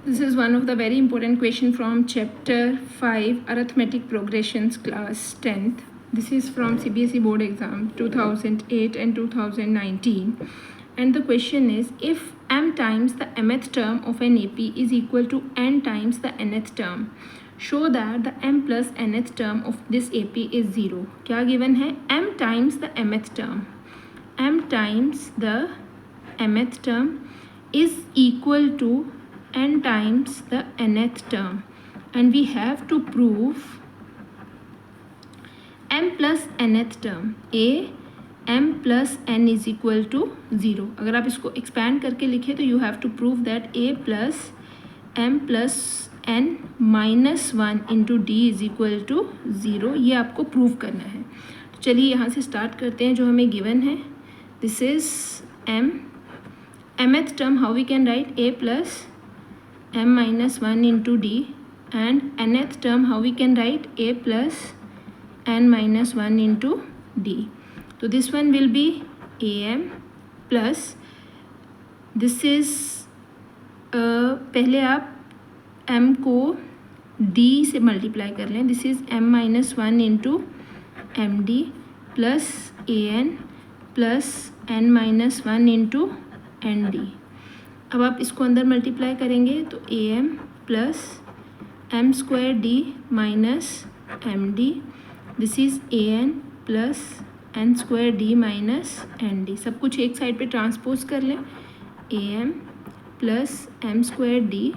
This is one of the very important question from chapter 5 arithmetic progressions class 10th. This is from CBSE board exam 2008 and 2019, and the question is, if m times the mth term of an AP is equal to n times the nth term, show that the m plus nth term of this AP is 0. क्या given है? m times the mth term, m times the mth term is equal to n times the nth term, and we have to prove m plus nth term a m plus n is equal to 0. अगर आप इसको expand करके लिखें तो you have to prove that a plus m plus n minus 1 into d is equal to 0. ये आपको prove करना है. तो चलिए यहाँ से start करते हैं जो हमें given है. This is mth term, how we can write? A plus m minus 1 into d, and nth term how we can write? A plus n minus 1 into d. So this one will be am plus this is पहले आप m को d से multiply कर लें. This is m minus 1 into M D plus A N plus n minus 1 into N D. अब आप इसको अंदर मल्टीप्लाई करेंगे तो A M plus M square D minus M D. This is A N plus N square D minus N D. सब कुछ एक side पे ट्रांसपोज कर लें. A M plus M square D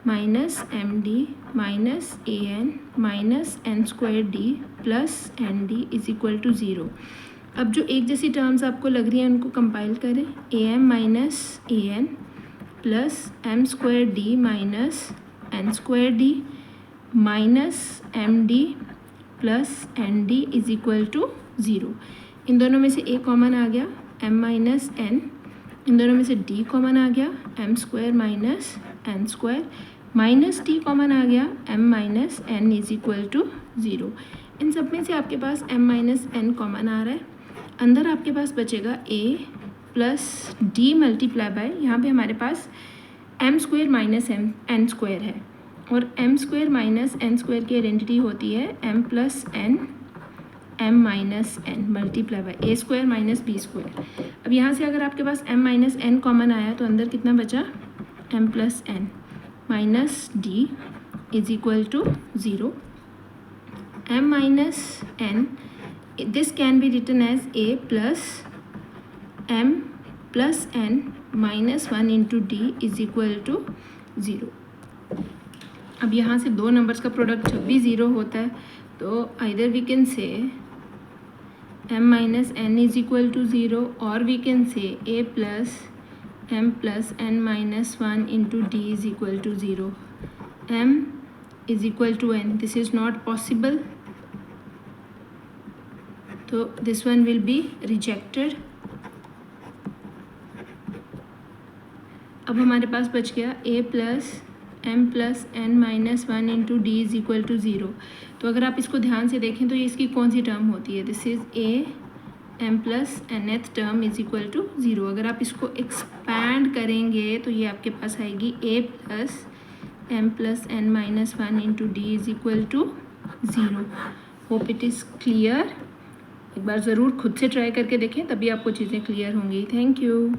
minus M D minus A N minus N square D plus N D is equal to 0. अब जो एक जैसी टर्म्स आपको लग रही हैं उनको कंपाइल करें. A M minus A N plus M square D minus N square D minus M D plus N D is equal to 0. इन दोनों में से ए कॉमन आ गया, एम माइनस एन. इन दोनों में से डी कॉमन आ गया, m square minus N square minus d common आ गया, m minus n is equal to 0. इन सब में से आपके पास एम माइनस एन कॉमन आ रहा है. अंदर आपके पास बचेगा a plus d multiply by, यहाँ पे हमारे पास m square minus N square है, और m square minus N square की आइडेंटिटी होती है m plus n m minus n multiply by A square minus B square. अब यहाँ से अगर आपके पास एम माइनस एन कॉमन आया तो अंदर कितना बचा? M plus N minus D is equal to 0. M minus N, this can be written as a plus m plus n minus 1 into d is equal to 0. अब यहाँ से दो numbers का प्रोडक्ट जब भी 0 होता है तो either we can say m minus n is equal to 0, or we can say a plus m plus n minus 1 into d is equal to 0. m is equal to n. This is not possible. तो this one will be rejected. अब हमारे पास बच गया a plus M plus N minus 1 into D is equal to 0. तो अगर आप इसको ध्यान से देखें तो ये इसकी कौन सी टर्म होती है? This is A M plus nth term is equal to 0. अगर आप इसको एक्सपैंड करेंगे तो ये आपके पास आएगी a plus M plus N minus 1 into D is equal to 0. Hope it is clear. एक बार ज़रूर खुद से ट्राई करके देखें, तभी आपको चीज़ें क्लियर होंगी. Thank you.